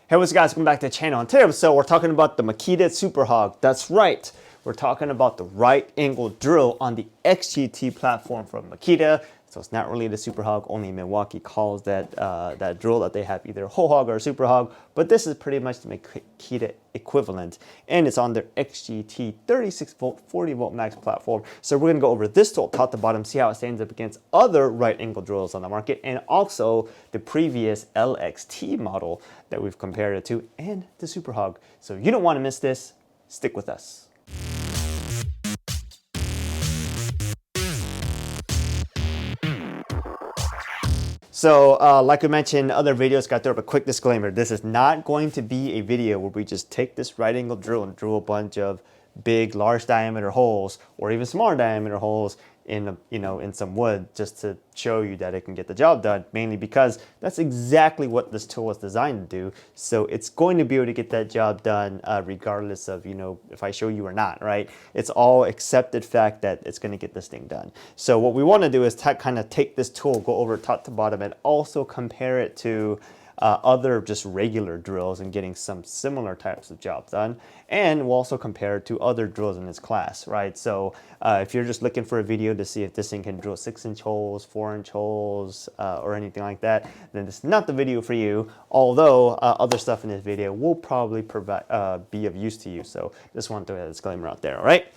Hey, what's up guys, welcome back to the channel. In today's episode, we're talking about the Makita Super Hawg. That's right, we're talking about the right angle drill on the XGT platform from Makita. So it's not really the Super Hawg, only Milwaukee calls that that drill that they have either a whole hog or a Super Hawg, but this is pretty much the Makita equivalent, and it's on their XGT 36 volt 40 volt max platform. So we're gonna go over this tool top to bottom, see how it stands up against other right angle drills on the market, and also the previous LXT model that we've compared it to, and the Super Hawg. So you don't want to miss this. Stick with us. So like I mentioned in other videos, got to throw up a quick disclaimer. This is not going to be a video where we just take this right angle drill and drill a bunch of big, large diameter holes or even smaller diameter holes in in some wood just to show you that it can get the job done, mainly because that's exactly what this tool was designed to do. So it's going to be able to get that job done regardless of if I show you or not, right? It's all accepted fact that it's going to get this thing done. So what we want to do is kind of take this tool, go over top to bottom, and also compare it to other just regular drills and getting some similar types of jobs done. And we'll also compare it to other drills in this class, right? So if you're just looking for a video to see if this thing can drill 6-inch holes, 4-inch holes, or anything like that, then this is not the video for you. Although other stuff in this video will probably be of use to you. So just want to throw that disclaimer out there, all right?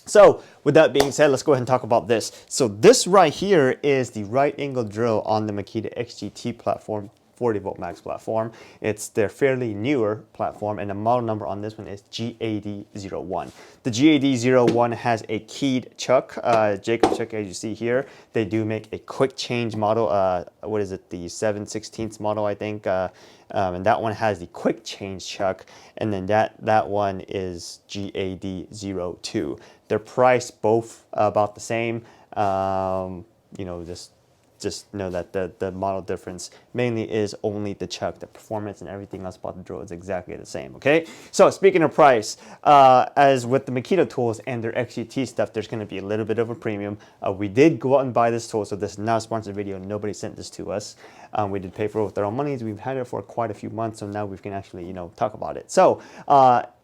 So with that being said, let's go ahead and talk about this. So this right here is the right angle drill on the Makita XGT platform, 40 volt max platform. It's their fairly newer platform, and the model number on this one is GAD01. The GAD01 has a keyed chuck, Jacob chuck, as you see here. They do make a quick change model. What is it? The 7/16 model, I think. And that one has the quick change chuck, and then that one is GAD02. They're priced both about the same. Just know that the model difference mainly is only the chuck. The performance and everything else about the drill is exactly the same, okay? So speaking of price, as with the Makita tools and their XGT stuff, there's gonna be a little bit of a premium. We did go out and buy this tool, so this is not a sponsored video. Nobody sent this to us. We did pay for it with our own money. We've had it for quite a few months, so now we can actually, talk about it. So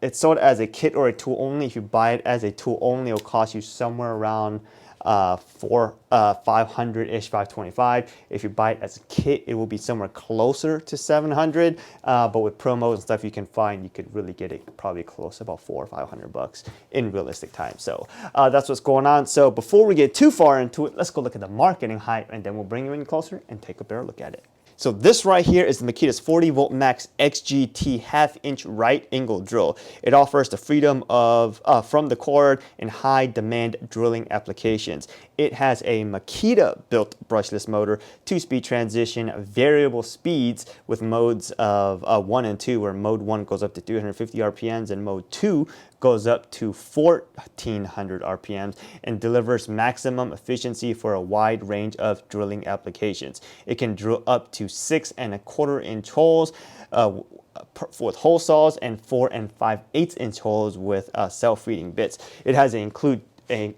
it's sold as a kit or a tool only. If you buy it as a tool only, it'll cost you somewhere around 500-ish, 525. If you buy it as a kit, it will be somewhere closer to 700. But with promos and stuff you can find, you could really get it probably close to about $400 or $500 in realistic time. So that's what's going on. So before we get too far into it, let's go look at the marketing hype, and then we'll bring you in closer and take a better look at it. So this right here is the Makita's 40 volt max XGT half-inch right angle drill. It offers the freedom of from the cord in high demand drilling applications. It has a Makita built brushless motor, 2-speed transmission, variable speeds with modes of 1 and 2, where mode 1 goes up to 350 RPMs and mode 2 goes up to 1400 RPMs, and delivers maximum efficiency for a wide range of drilling applications. It can drill up to 6 1/4 inch holes with hole saws and 4 5/8 inch holes with self-feeding bits. It includes a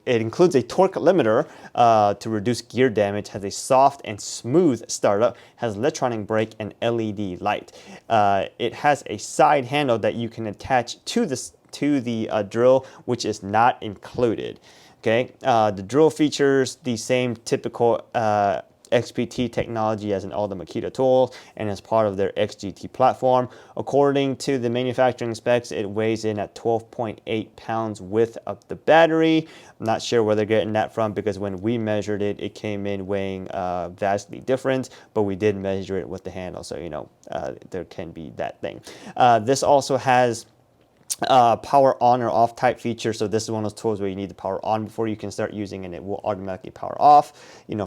torque limiter to reduce gear damage, has a soft and smooth startup, has electronic brake and LED light. It has a side handle that you can attach to the drill, which is not included. Okay, the drill features the same typical XPT technology as in all the Makita tools, and as part of their XGT platform. According to the manufacturing specs, it weighs in at 12.8 pounds with the battery. I'm not sure where they're getting that from, because when we measured it, it came in weighing vastly different, but we did measure it with the handle, so there can be that thing. This also has power on or off type feature. So this is one of those tools where you need the power on before you can start using, and it will automatically power off,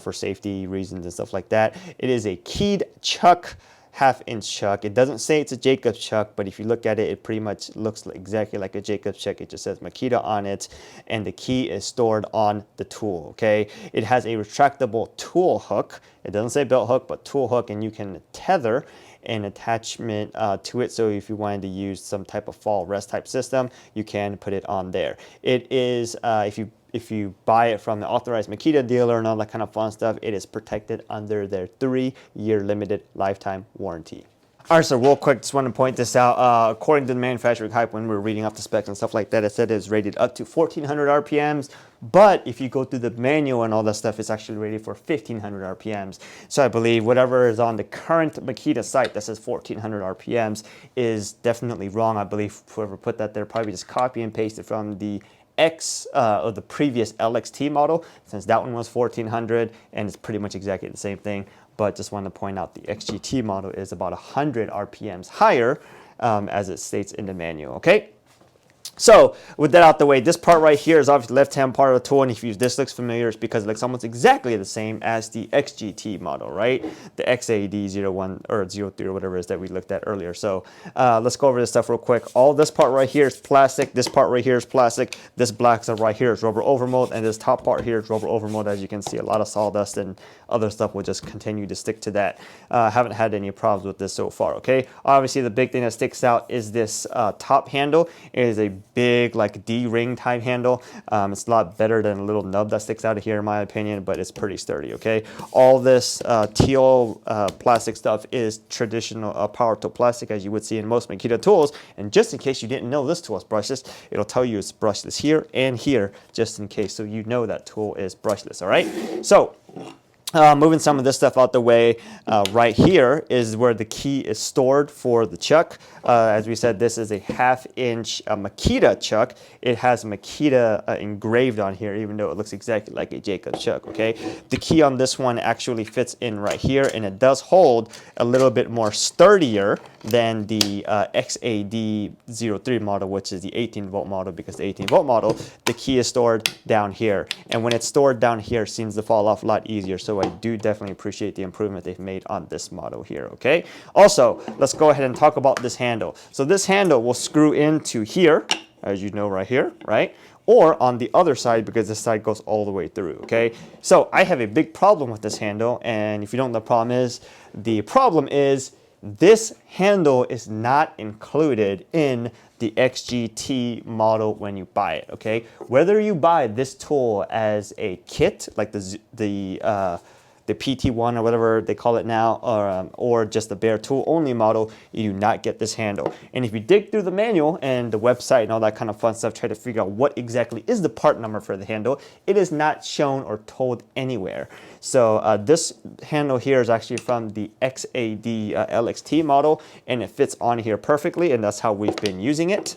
for safety reasons and stuff like that. It is a keyed chuck, half-inch chuck. It doesn't say it's a Jacobs chuck, but if you look at it, it pretty much looks exactly like a Jacobs chuck. It just says Makita on it, and the key is stored on the tool, okay? It has a retractable tool hook. It doesn't say belt hook, but tool hook, and you can tether an attachment to it. So if you wanted to use some type of fall rest type system, you can put it on there. It is, if you buy it from the authorized Makita dealer and all that kind of fun stuff, it is protected under their 3-year limited lifetime warranty. All right, so real quick, just want to point this out. According to the manufacturing hype, when we were reading up the specs and stuff like that, it said it's rated up to 1400 RPMs. But if you go through the manual and all that stuff, it's actually rated for 1500 RPMs. So I believe whatever is on the current Makita site that says 1400 RPMs is definitely wrong. I believe whoever put that there probably just copy and pasted from the or the previous LXT model, since that one was 1400 and it's pretty much exactly the same thing. But just want to point out the XGT model is about 100 RPMs higher, as it states in the manual, okay? So with that out the way, this part right here is obviously the left-hand part of the tool, and if this looks familiar, it's because it looks almost exactly the same as the XGT model, right? The XAD01 or 03 or whatever it is that we looked at earlier. So let's go over this stuff real quick. All this part right here is plastic. This part right here is plastic. This black stuff right here is rubber overmold, and this top part here is rubber overmold. As you can see, a lot of sawdust and other stuff will just continue to stick to that. Haven't had any problems with this so far, okay? Obviously, the big thing that sticks out is this top handle. It is a big like D-ring type handle. It's a lot better than a little nub that sticks out of here in my opinion, but it's pretty sturdy, okay? All this teal plastic stuff is traditional power tool plastic, as you would see in most Makita tools. And just in case you didn't know this tool is brushless, it'll tell you it's brushless here and here, just in case, so you know that tool is brushless, all right? So moving some of this stuff out the way, right here is where the key is stored for the chuck. As we said, this is a 1/2-inch Makita chuck. It has Makita engraved on here, even though it looks exactly like a Jacobs chuck, okay? The key on this one actually fits in right here, and it does hold a little bit more sturdier than the XAD03 model, which is the 18-volt model, because the 18-volt model, the key is stored down here. And when it's stored down here, it seems to fall off a lot easier. So I do definitely appreciate the improvement they've made on this model here, okay? Also, let's go ahead and talk about this handle. So this handle will screw into here, as you know right here, right? Or on the other side, because this side goes all the way through, okay? So I have a big problem with this handle, and if you don't know what the problem is this handle is not included in the XGT model when you buy it, okay? Whether you buy this tool as a kit, like the PT1 or whatever they call it now, or just the bare tool only model, you do not get this handle. And if you dig through the manual and the website and all that kind of fun stuff, try to figure out what exactly is the part number for the handle, it is not shown or told anywhere. So this handle here is actually from the XAD LXT model, and it fits on here perfectly, and that's how we've been using it.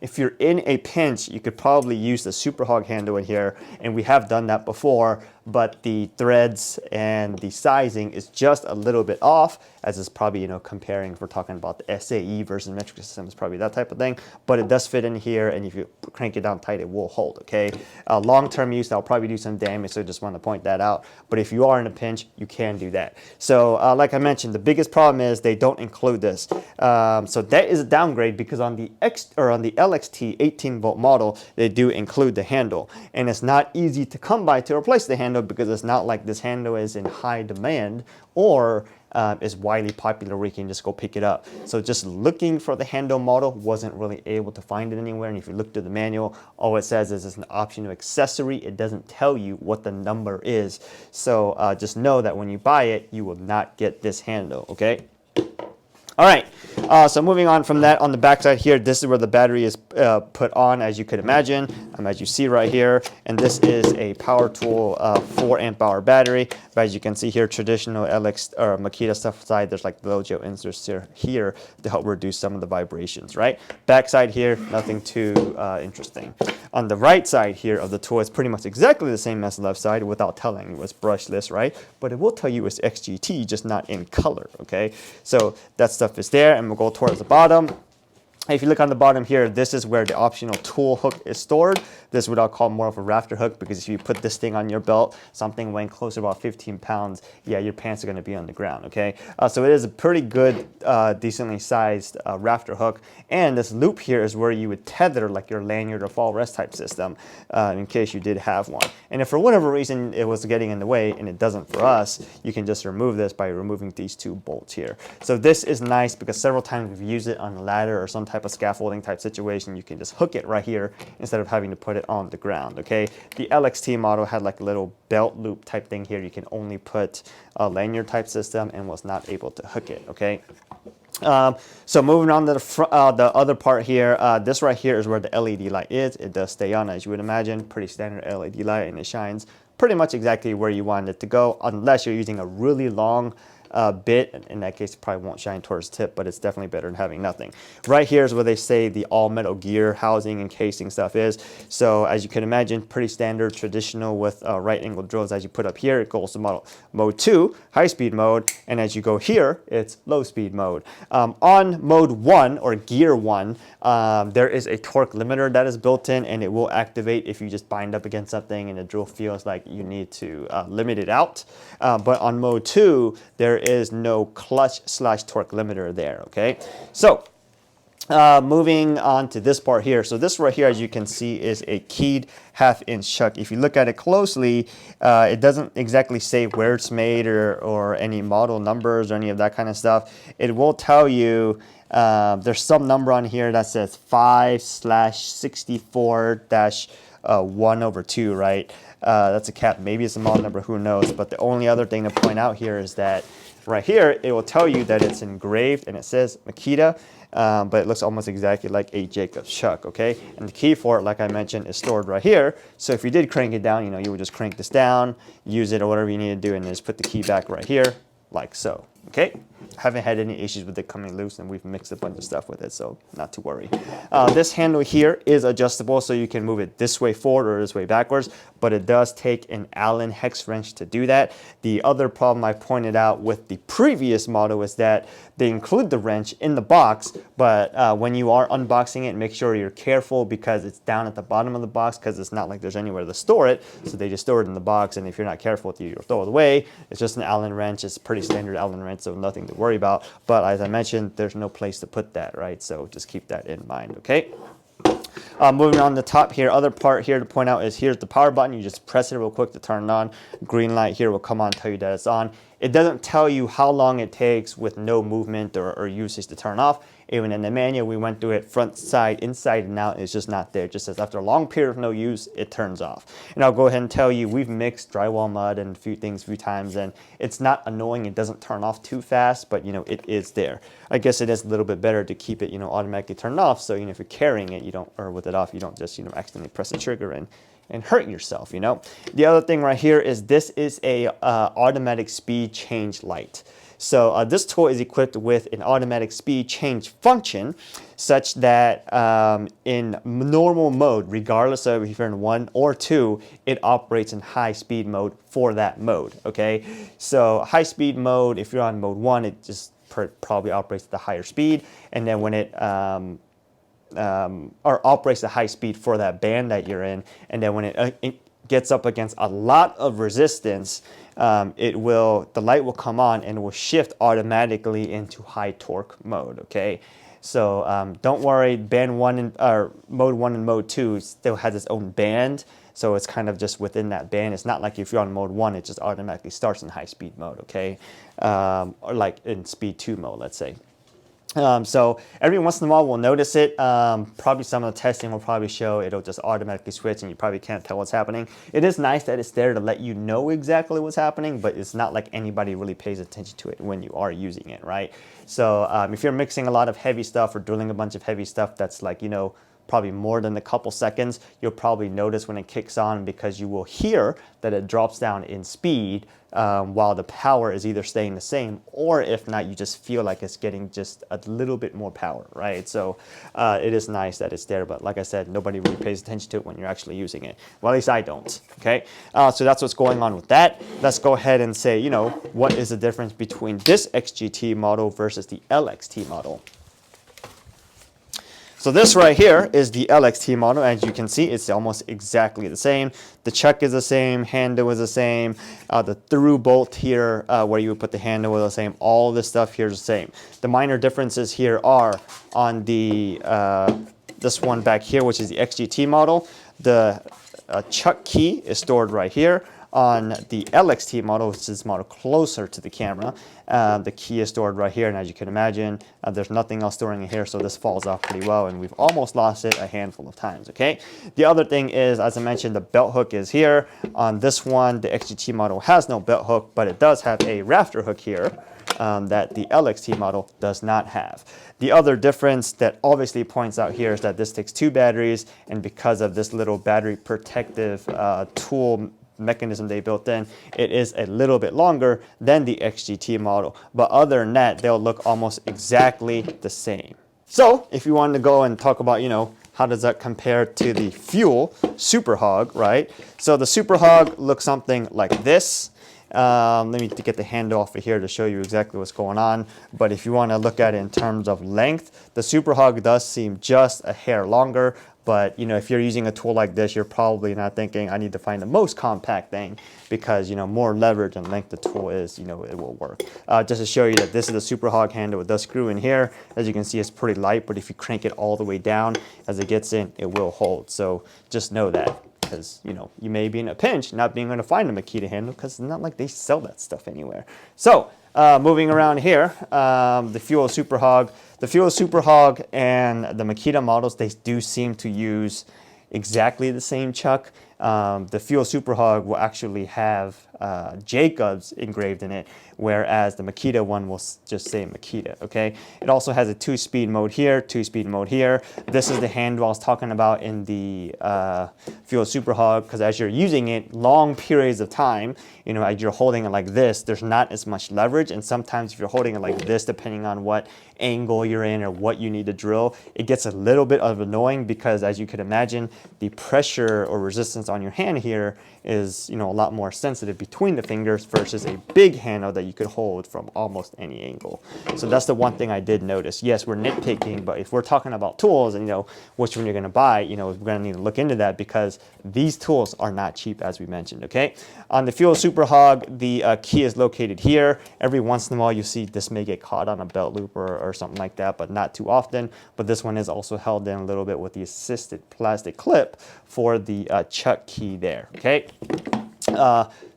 If you're in a pinch, you could probably use the Super Hawg handle in here, and we have done that before, but the threads and the sizing is just a little bit off, as it's probably, you know, comparing, if we're talking about the SAE versus metric system, it's probably that type of thing, but it does fit in here, and if you crank it down tight, it will hold, okay? Long-term use, that'll probably do some damage, so I just want to point that out, but if you are in a pinch, you can do that. So like I mentioned, the biggest problem is they don't include this. So that is a downgrade, because on the LXT 18-volt model, they do include the handle, and it's not easy to come by to replace the handle, because it's not like this handle is in high demand or is widely popular where you can just go pick it up. So just looking for the handle model, wasn't really able to find it anywhere. And if you look through the manual, all it says is it's an optional accessory. It doesn't tell you what the number is. So just know that when you buy it, you will not get this handle, okay? All right, so moving on from that, on the back side here, this is where the battery is put on, as you could imagine, as you see right here. And this is a power tool 4 amp hour battery. But as you can see here, traditional LX or Makita stuff side, there's like the low-gel inserts here to help reduce some of the vibrations, right? Back side here, nothing too interesting. On the right side here of the tool, it's pretty much exactly the same as the left side, without telling you it's brushless, right? But it will tell you it's XGT, just not in color, okay? So that stuff is there, and we'll go towards the bottom. If you look on the bottom here, this is where the optional tool hook is stored. This is what I'll call more of a rafter hook, because if you put this thing on your belt, something weighing close to about 15 pounds, yeah, your pants are going to be on the ground, okay? So it is a pretty good, decently sized rafter hook. And this loop here is where you would tether like your lanyard or fall rest type system, in case you did have one. And if for whatever reason it was getting in the way, and it doesn't for us, you can just remove this by removing these 2 bolts here. So this is nice, because several times we've used it on a ladder or some type type of scaffolding type situation, you can just hook it right here instead of having to put it on the ground, okay? The LXT model had like a little belt loop type thing here. You can only put a lanyard type system and was not able to hook it, okay? So moving on to the other part here, this right here is where the LED light is. It does stay on, as you would imagine, pretty standard LED light, and it shines pretty much exactly where you want it to go, unless you're using a really long bit. In that case, it probably won't shine towards the tip, but it's definitely better than having nothing. Right here is where they say the all metal gear housing and casing stuff is. So as you can imagine, pretty standard, traditional with right angle drills. As you put up here, it goes to mode 2, high speed mode, and as you go here, it's low speed mode. On mode 1 or gear 1, there is a torque limiter that is built in, and it will activate if you just bind up against something and the drill feels like you need to limit it out. But on mode 2, there is no clutch/torque limiter there, okay? So moving on to this part here. So this right here, as you can see, is a keyed 1/2 inch chuck. If you look at it closely, it doesn't exactly say where it's made or any model numbers or any of that kind of stuff. It will tell you there's some number on here that says 5/64-1/2, right? That's a cap. Maybe it's a model number, who knows? But the only other thing to point out here is that right here, it will tell you that it's engraved and it says Makita, but it looks almost exactly like a Jacobs chuck, okay? And the key for it, like I mentioned, is stored right here. So if you did crank it down, you know, you would just crank this down, use it or whatever you need to do, and just put the key back right here, like so, okay? Haven't had any issues with it coming loose, and we've mixed a bunch of stuff with it, so not to worry. This handle here is adjustable, so you can move it this way forward or this way backwards, but it does take an Allen hex wrench to do that. The other problem I pointed out with the previous model is that they include the wrench in the box, but when you are unboxing it, make sure you're careful because it's down at the bottom of the box, because it's not like there's anywhere to store it, so they just store it in the box, and if you're not careful with it, you'll throw it away. It's just an Allen wrench. It's a pretty standard Allen wrench, so nothing to worry about. But as I mentioned, there's no place to put that, right? So just keep that in mind, okay? Moving on the top here, other part here to point out is here's the power button. You just press it real quick to turn it on. Green light here will come on, tell you that it's on. It doesn't tell you how long it takes with no movement or usage to turn off. Even in the manual, we went through it front, side, inside, and out. It's just not there. It just says after a long period of no use, it turns off. And I'll go ahead and tell you, we've mixed drywall mud and a few times, and it's not annoying. It doesn't turn off too fast, but you know, it is there. I guess it is a little bit better to keep it, you know, automatically turned off. So, you know, if you're carrying it, you don't, or with it off, you don't just, you know, accidentally press the trigger and hurt yourself, you know. The other thing right here is this is a automatic speed change light. So this tool is equipped with an automatic speed change function such that in normal mode, regardless of if you're in 1 or 2, it operates in high speed mode for that mode, okay? So high speed mode, if you're on mode 1, it just probably operates at the higher speed, and then when it or operates at high speed for that band that you're in, and then when it gets up against a lot of resistance, the light will come on and it will shift automatically into high torque mode, okay? So don't worry, band 1 or mode 1 and mode 2 still has its own band, so it's kind of just within that band. It's not like if you're on mode 1, it just automatically starts in high speed mode, okay? Or like in speed 2 mode, let's say. So every once in a while we'll notice it. Probably some of the testing will probably show it'll just automatically switch and you probably can't tell what's happening. It is nice that it's there to let you know exactly what's happening, but it's not like anybody really pays attention to it when you are using it, right? So if you're mixing a lot of heavy stuff or drilling a bunch of heavy stuff that's like, you know, probably more than a couple seconds, you'll probably notice when it kicks on, because you will hear that it drops down in speed while the power is either staying the same, or if not, you just feel like it's getting just a little bit more power, right? So it is nice that it's there, but like I said, nobody really pays attention to it when you're actually using it. Well, at least I don't, okay? So that's what's going on with that. Let's go ahead and say, you know, what is the difference between this XGT model versus the LXT model? So this right here is the LXT model. As you can see, it's almost exactly the same. The chuck is the same, handle is the same. The through bolt here, where you would put the handle, is the same. All this stuff here is the same. The minor differences here are on the this one back here, which is the XGT model. The chuck key is stored right here. On the LXT model, which is this model closer to the camera, the key is stored right here, and as you can imagine, there's nothing else storing it here, so this falls off pretty well, and we've almost lost it a handful of times, okay? The other thing is, as I mentioned, the belt hook is here. On this one, the XGT model has no belt hook, but it does have a rafter hook here that the LXT model does not have. The other difference that obviously points out here is that this takes 2 batteries, and because of this little battery protective tool mechanism they built in, it is a little bit longer than the XGT model. But other than that, they'll look almost exactly the same. So if you wanted to go and talk about, you know, how does that compare to the Fuel Super Hawg, right? So the Super Hawg looks something like this. Let me get the handle off of here to show you exactly what's going on. But if you want to look at it in terms of length, the Super Hawg does seem just a hair longer. But, you know, if you're using a tool like this, you're probably not thinking, I need to find the most compact thing, because, you know, more leverage and length the tool is, you know, it will work. Just to show you that this is a Super Hawg handle. It does screw in here. As you can see, it's pretty light, but if you crank it all the way down as it gets in, it will hold. So just know that, because, you know, you may be in a pinch not being able to find a Makita handle, because it's not like they sell that stuff anywhere. So moving around here, the Fuel Super Hawg. The Fuel Super Hawg and the Makita models, they do seem to use exactly the same chuck. The Fuel Super Hawg will actually have Jacobs engraved in it, whereas the Makita one will just say Makita, okay? It also has a 2-speed mode here, 2-speed mode here. This is the handle I was talking about in the Fuel Super Hawg, because as you're using it long periods of time, you know, as you're holding it like this, there's not as much leverage, and sometimes if you're holding it like this, depending on what angle you're in or what you need to drill, it gets a little bit of annoying, because as you could imagine, the pressure or resistance on your hand here is, you know, a lot more sensitive between the fingers versus a big handle that you could hold from almost any angle. So that's the one thing I did notice. Yes, we're nitpicking, but if we're talking about tools and, you know, which one you're going to buy, you know, we're going to need to look into that, because these tools are not cheap, as we mentioned, okay? On the Fuel Super Hawg, the key is located here. Every once in a while, you see this may get caught on a belt loop or something like that, but not too often. But this one is also held in a little bit with the assisted plastic clip for the chuck key there, okay?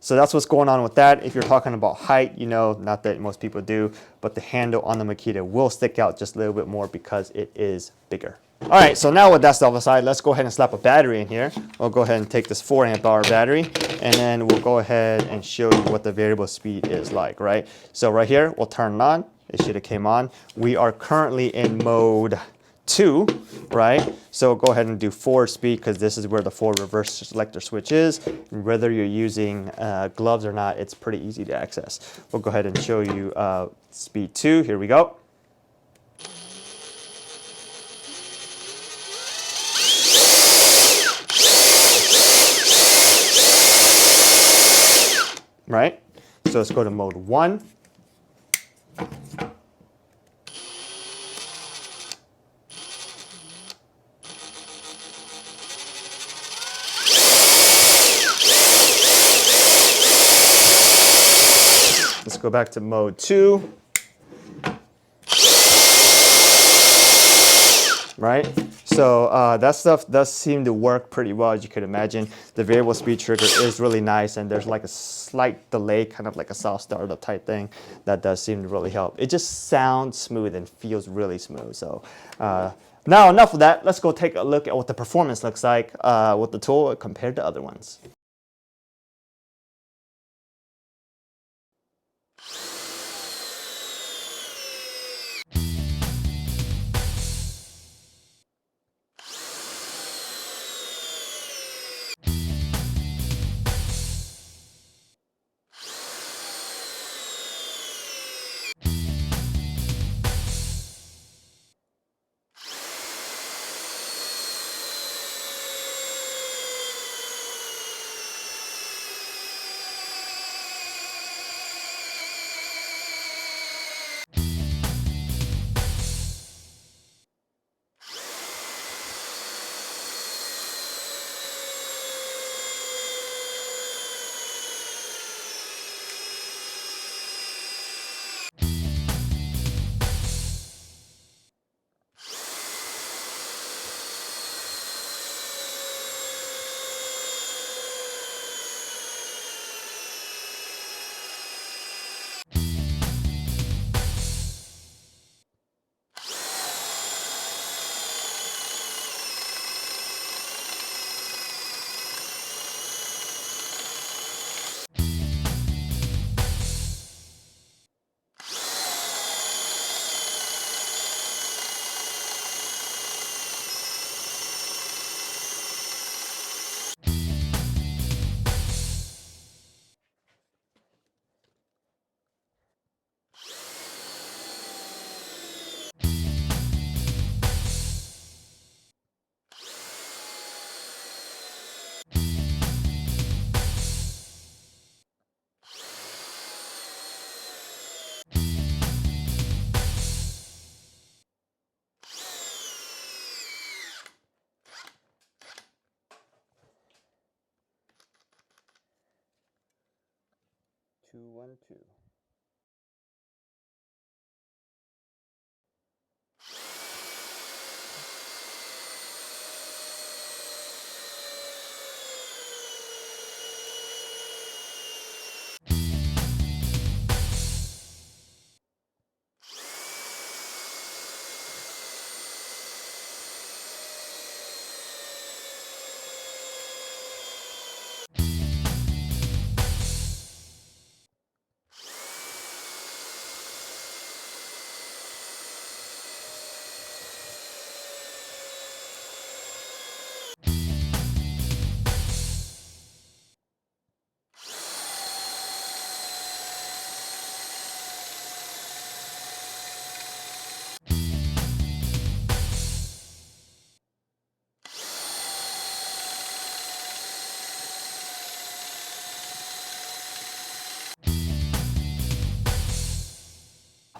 So that's what's going on with that. If you're talking about height, you know, not that most people do, but the handle on the Makita will stick out just a little bit more because it is bigger. All right, so now with that stuff aside, let's go ahead and slap a battery in here. We'll go ahead and take this 4 amp hour battery, and then we'll go ahead and show you what the variable speed is like, right? So right here, we'll turn it on. It should have came on. We are currently in mode 2, right? So go ahead and do forward speed, because this is where the forward reverse selector switch is. And whether you're using gloves or not, it's pretty easy to access. We'll go ahead and show you speed 2. Here we go. Right? So let's go to mode 1. Let's go back to mode 2. Right? So that stuff does seem to work pretty well, as you could imagine. The variable speed trigger is really nice, and there's like a slight delay, kind of like a soft startup type thing, that does seem to really help. It just sounds smooth and feels really smooth. So now enough of that. Let's go take a look at what the performance looks like with the tool compared to other ones. 2, 1, 2.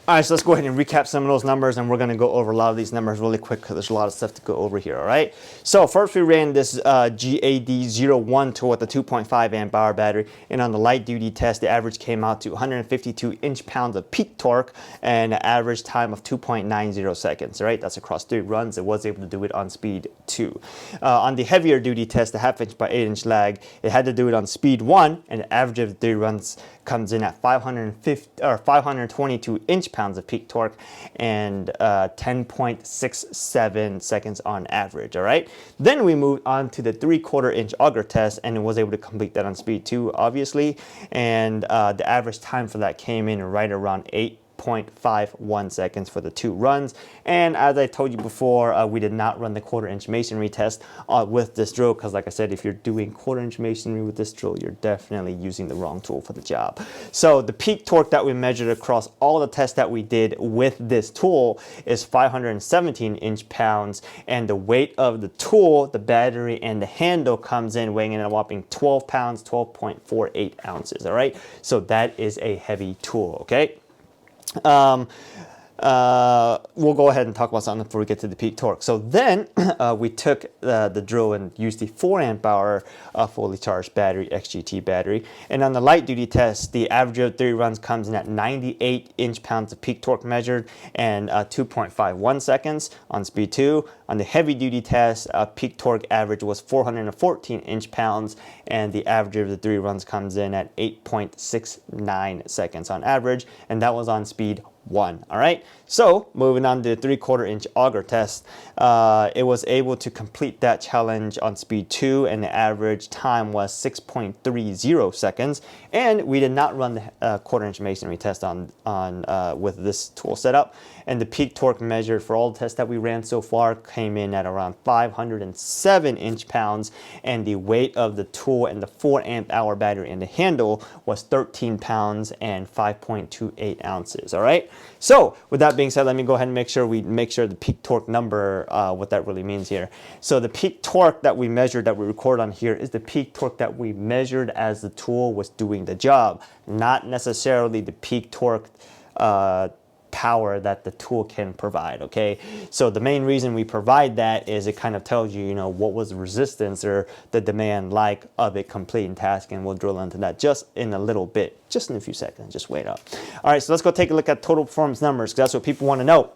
All right, so let's go ahead and recap some of those numbers, and we're going to go over a lot of these numbers really quick because there's a lot of stuff to go over here, all right? So first we ran this GAD01 tool with a 2.5 amp hour battery, and on the light duty test, the average came out to 152 inch-pounds of peak torque and an average time of 2.90 seconds, all right? That's across 3 runs. It was able to do it on speed 2. On the heavier duty test, the 1/2 inch by 8 inch lag, it had to do it on speed 1, and the average of the 3 runs comes in at 522 inch-pounds of peak torque and 10.67 seconds on average, all right? Then we moved on to the 3/4 inch auger test, and it was able to complete that on speed 2, obviously, and the average time for that came in right around 8.51 seconds for the 2 runs. And as I told you before, we did not run the 1/4 inch masonry test with this drill because, like I said, if you're doing 1/4 inch masonry with this drill, you're definitely using the wrong tool for the job. So the peak torque that we measured across all the tests that we did with this tool is 517 inch-pounds, and the weight of the tool, the battery, and the handle comes in weighing in a whopping 12 pounds, 12.48 ounces, all right? So that is a heavy tool, okay? We'll go ahead and talk about something before we get to the peak torque. So then we took the drill and used the 4 amp hour fully charged battery, XGT battery. And on the light duty test, the average of 3 runs comes in at 98 inch-pounds of peak torque measured and 2.51 seconds on speed 2. On the heavy duty test, peak torque average was 414 inch-pounds, and the average of the 3 runs comes in at 8.69 seconds on average, and that was on speed 1. All right, so moving on to the 3/4 inch auger test, it was able to complete that challenge on speed 2, and the average time was 6.30 seconds. And we did not run the 1/4 inch masonry test on with this tool setup. And the peak torque measured for all the tests that we ran so far came in at around 507 inch-pounds, and the weight of the tool and the 4 amp hour battery and the handle was 13 pounds and 5.28 ounces. All right. So with that being said, let me go ahead and make sure the peak torque number, what that really means here. So the peak torque that we measured, that we record on here, is the peak torque that we measured as the tool was doing the job, not necessarily the peak torque power that the tool can provide, okay? So the main reason we provide that is it kind of tells you, what was the resistance or the demand like of it completing task, and we'll drill into that just in a little bit, just in a few seconds. Just wait up. All right, so let's go take a look at total performance numbers, because that's what people want to know.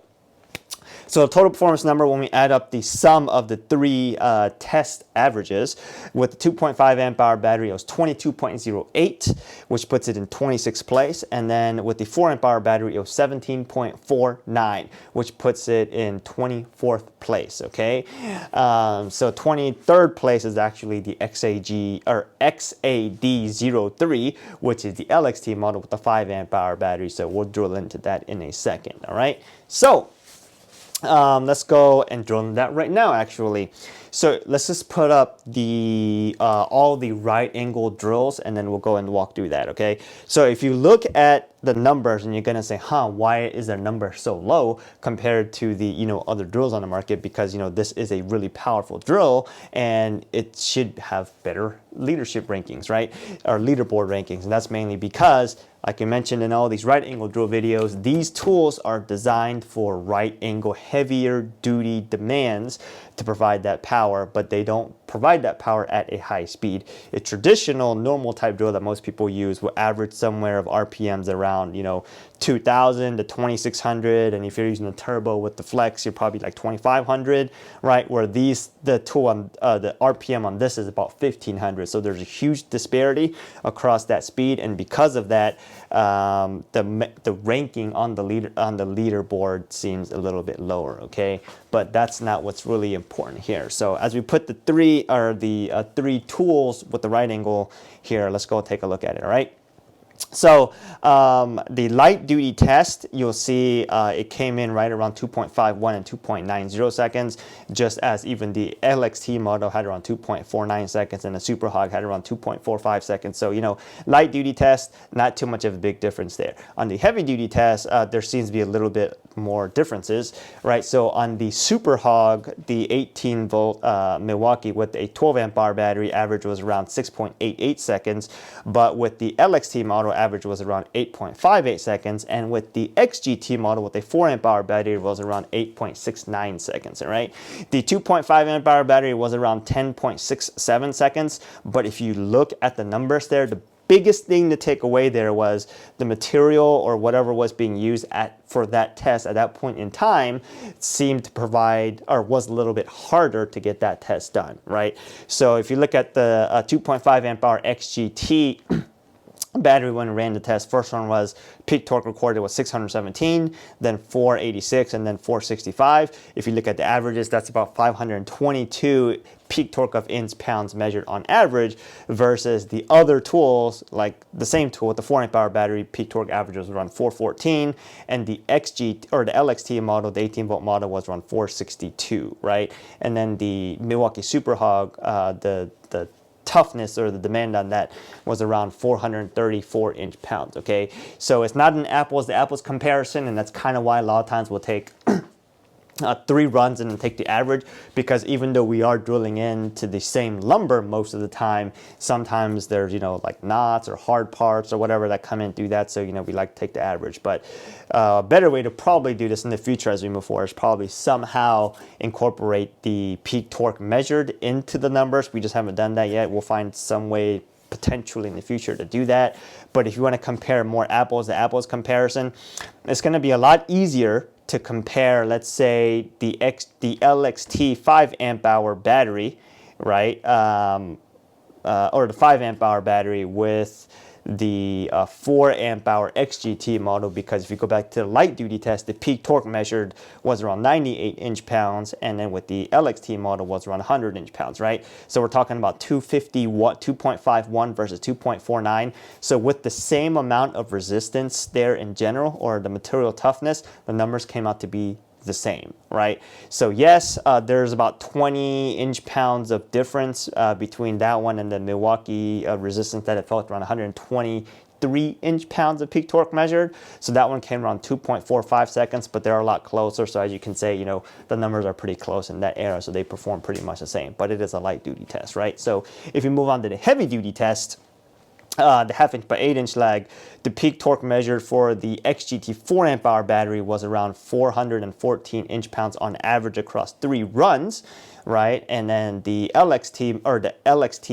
So the total performance number, when we add up the sum of the 3 test averages, with the 2.5 amp hour battery, it was 22.08, which puts it in 26th place. And then with the 4 amp hour battery, it was 17.49, which puts it in 24th place, okay? So 23rd place is actually the XAD03, which is the LXT model with the 5 amp hour battery. So we'll drill into that in a second, all right? So let's go and drill into that right now, actually. So let's just put up the all the right angle drills, and then we'll go and walk through that, okay? So if you look at the numbers, and you're gonna say, why is their number so low compared to the other drills on the market? Because this is a really powerful drill, and it should have better leadership rankings, right? Or leaderboard rankings, and that's mainly because, like I mentioned in all these right angle drill videos, these tools are designed for right angle, heavier duty demands to provide that power. power, but they don't provide that power at a high speed. A traditional normal type drill that most people use will average somewhere of RPMs around, 2,000 to 2,600, and if you're using a turbo with the flex, you're probably like 2,500, right? Where the tool on the RPM on this is about 1,500. So there's a huge disparity across that speed, and because of that, the ranking on the leaderboard seems a little bit lower. Okay, but that's not what's really important here. So as we put the three tools with the right angle here, let's go take a look at it. All right. So the light duty test, you'll see it came in right around 2.51 and 2.90 seconds, just as even the LXT model had around 2.49 seconds and the Super Hawg had around 2.45 seconds. So, light duty test, not too much of a big difference there. On the heavy duty test, there seems to be a little bit more differences, right? So on the Super Hawg, the 18 volt Milwaukee with a 12 amp hour battery, average was around 6.88 seconds, but with the LXT model, average was around 8.58 seconds, and with the XGT model with a 4 amp hour battery was around 8.69 seconds. All right, the 2.5 amp hour battery was around 10.67 seconds, but if you look at the numbers there, the biggest thing to take away there was the material or whatever was being used for that test at that point in time seemed to provide, or was a little bit harder to get that test done, right? So if you look at the 2.5 amp hour XGT battery when we ran the test, first one was peak torque recorded was 617, then 486, and then 465. If you look at the averages, that's about 522 peak torque of inch-pounds measured on average, versus the other tools, like the same tool with the 4 amp hour battery, peak torque average was around 414, and the XG or the LXT model, the 18 volt model, was around 462, right? And then the Milwaukee Super Hawg, the toughness or the demand on that was around 434 inch-pounds. Okay, so it's not an apples to apples comparison, and that's kind of why a lot of times we'll take 3 runs and then take the average, because even though we are drilling into the same lumber most of the time, sometimes there's like knots or hard parts or whatever that come in through that, so we like to take the average. But a better way to probably do this in the future as we move forward is probably somehow incorporate the peak torque measured into the numbers. We just haven't done that yet. We'll find some way potentially in the future to do that. But if you want to compare more apples to apples comparison, it's going to be a lot easier to compare, let's say, the LXT 5 amp hour battery, right? Or the 5 amp hour battery with the 4 amp hour XGT model, because if you go back to the light duty test, the peak torque measured was around 98 inch-pounds, and then with the LXT model was around 100 inch-pounds, right? So we're talking about 251 versus 2.49. So with the same amount of resistance there in general, or the material toughness, the numbers came out to be the same, right? So yes, there's about 20 inch-pounds of difference between that one and the Milwaukee resistance that it felt around 123 inch-pounds of peak torque measured. So that one came around 2.45 seconds, but they're a lot closer. So as you can say, the numbers are pretty close in that era, so they perform pretty much the same, but it is a light duty test, right? So if you move on to the heavy duty test, the 1/2 inch by 8 inch lag, the peak torque measured for the XGT 4 amp hour battery was around 414 inch-pounds on average across 3 runs, right? And then the LXT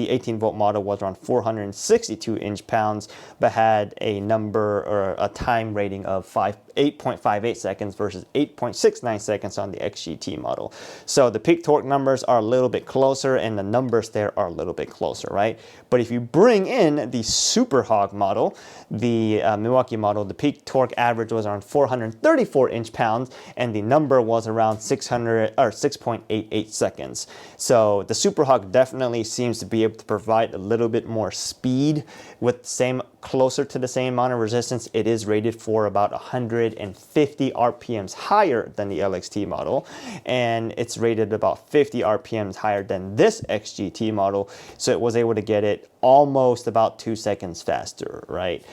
18 volt model was around 462 inch-pounds, but had a number or a time rating of 8.58 seconds versus 8.69 seconds on the XGT model. So the peak torque numbers are a little bit closer, and the numbers there are a little bit closer, right? But if you bring in the Super Hawg model, the Milwaukee model, the peak torque average was around 434 inch-pounds, and the number was around 6.88 seconds. So the Super Hawg definitely seems to be able to provide a little bit more speed with closer to the same amount of resistance. It is rated for about 150 RPMs higher than the LXT model, and it's rated about 50 RPMs higher than this XGT model, so it was able to get it almost about 2 seconds faster, right?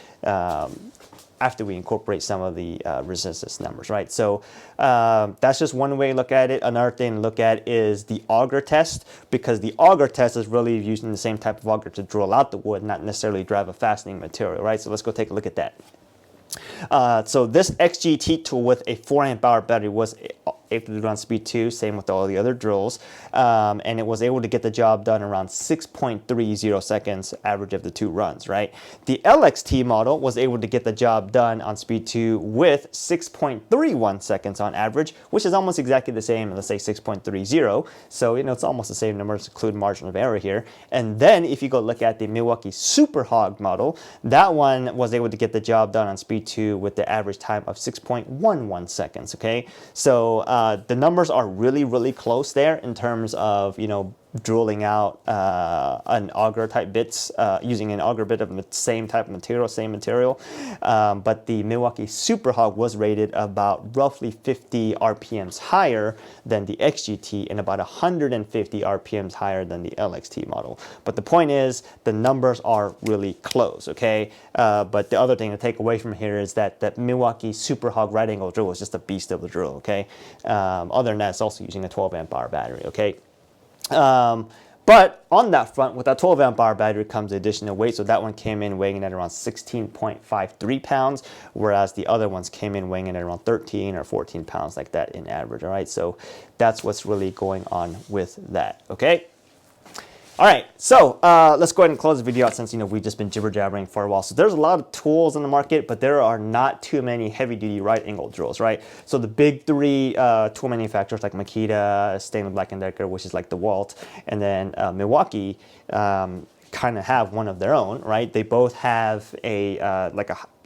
After we incorporate some of the resistance numbers, right? So that's just one way to look at it. Another thing to look at is the auger test, because the auger test is really using the same type of auger to drill out the wood, not necessarily drive a fastening material, right? So let's go take a look at that. So this XGT tool with a 4 amp hour battery was able to do it on speed 2, same with all the other drills, and it was able to get the job done around 6.30 seconds average of the 2 runs, right? The LXT model was able to get the job done on speed 2 with 6.31 seconds on average, which is almost exactly the same, let's say 6.30, so it's almost the same numbers, including margin of error here. And then if you go look at the Milwaukee Super Hawg model, that one was able to get the job done on speed 2 with the average time of 6.11 seconds, okay? So the numbers are really, really close there in terms of, drilling out an auger type bits using an auger bit of the same type of material, but the Milwaukee Super Hawg was rated about roughly 50 RPMs higher than the XGT and about 150 RPMs higher than the LXT model. But the point is, the numbers are really close, okay? But the other thing to take away from here is that the Milwaukee Super Hawg right angle drill is just a beast of the drill, okay? Other than that, it's also using a 12 amp hour battery, okay? But on that front, with that 12 amp hour battery comes additional weight. So that one came in weighing at around 16.53 pounds, whereas the other ones came in weighing at around 13 or 14 pounds like that in average. All right, so that's what's really going on with that. Okay. All right, so let's go ahead and close the video out since we've just been jibber jabbering for a while. So there's a lot of tools in the market, but there are not too many heavy duty right angle drills, right? So the big 3 tool manufacturers like Makita, Stanley Black & Decker, which is like DeWalt, and then Milwaukee kind of have one of their own, right? They both have a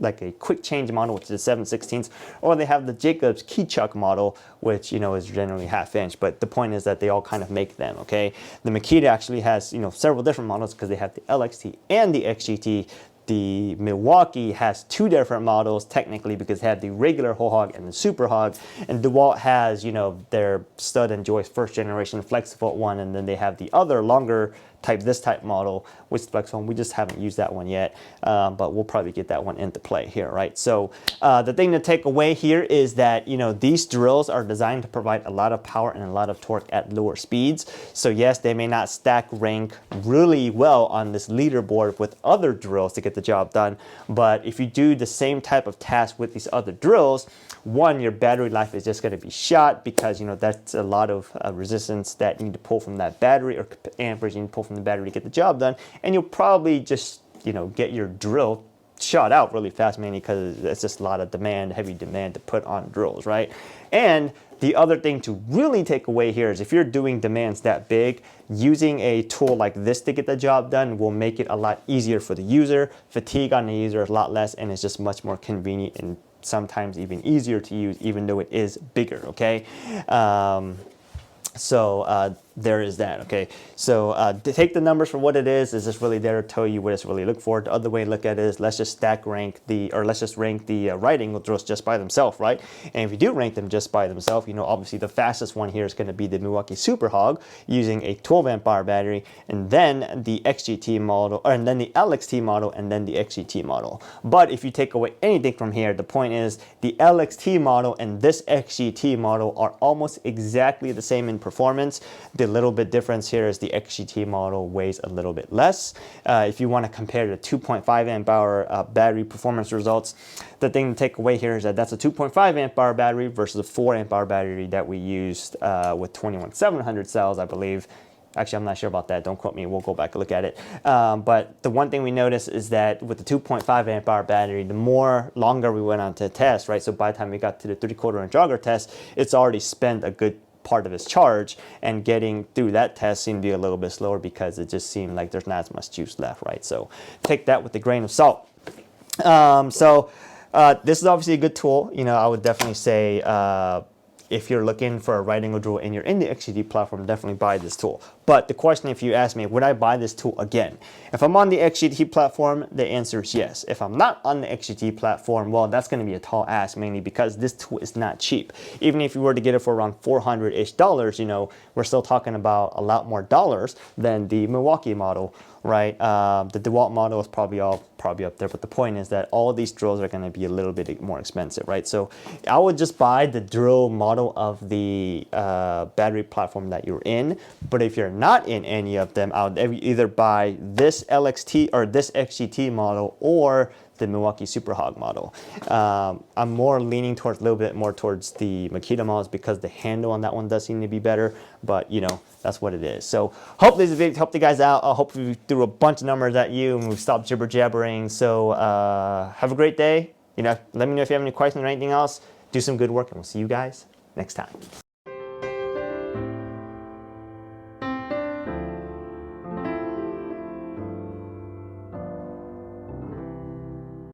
like a quick change model, which is 7/16, or they have the Jacobs key chuck model, which is generally 1/2 inch. But the point is that they all kind of make them. Okay, the Makita actually has several different models because they have the LXT and the XGT. The Milwaukee has 2 different models technically because they have the regular whole hog and the Super Hawg, and DeWalt has their stud and joist 1st generation flexible one, and then they have the other longer this type model with flexible. We just haven't used that one yet, but we'll probably get that one into play here, right? So the thing to take away here is that these drills are designed to provide a lot of power and a lot of torque at lower speeds. So yes, they may not stack rank really well on this leaderboard with other drills to get the job done, but if you do the same type of task with these other drills, one, your battery life is just going to be shot because that's a lot of resistance that you need to pull from that battery, or amperage you need to pull from the battery to get the job done, and you'll probably just get your drill shot out really fast, mainly because it's just a lot of heavy demand to put on drills, right? And the other thing to really take away here is if you're doing demands that big, using a tool like this to get the job done will make it a lot easier for the user. Fatigue on the user is a lot less, and it's just much more convenient and sometimes even easier to use, even though it is bigger, okay? So there is that, okay? So to take the numbers for what it is just really there to tell you what it's really look for. The other way to look at it is let's just rank the right angle drills just by themselves, right? And if you do rank them just by themselves, obviously the fastest one here is going to be the Milwaukee Super Hawg using a 12 amp hour battery, and then the XGT model, and then the LXT model, and then the XGT model. But if you take away anything from here, the point is the LXT model and this XGT model are almost exactly the same in performance. The little bit difference here is the XGT model weighs a little bit less. If you want to compare the 2.5 amp hour battery performance results, the thing to take away here is that that's a 2.5 amp hour battery versus a 4 amp hour battery that we used with 21700 cells, I believe. Actually, I'm not sure about that. Don't quote me. We'll go back and look at it. But the one thing we noticed is that with the 2.5 amp hour battery, the more longer we went on to test, right? So by the time we got to the 3/4 inch auger test, it's already spent a good part of its charge, and getting through that test seemed to be a little bit slower because it just seemed like there's not as much juice left, right? So take that with a grain of salt. This is obviously a good tool. I would definitely say if you're looking for a right angle drill and you're in the XGT platform, definitely buy this tool. But the question, if you ask me, would I buy this tool again? If I'm on the XGT platform, the answer is yes. If I'm not on the XGT platform, well, that's going to be a tall ask, mainly because this tool is not cheap. Even if you were to get it for around $400-ish, we're still talking about a lot more dollars than the Milwaukee model, right? The DeWalt model is probably up there, but the point is that all of these drills are going to be a little bit more expensive, right? So I would just buy the drill model of the battery platform that you're in. But if you're not in any of them, I would either buy this LXT or this XGT model or the Milwaukee Super Hawg model. I'm more leaning towards a little bit more towards the Makita models because the handle on that one does seem to be better, but you know, that's what it is. So hope this video helped you guys out. I hope we threw a bunch of numbers at you and we've stopped jibber jabbering. So have a great day. You know, let me know if you have any questions or anything else. Do some good work and we'll see you guys next time.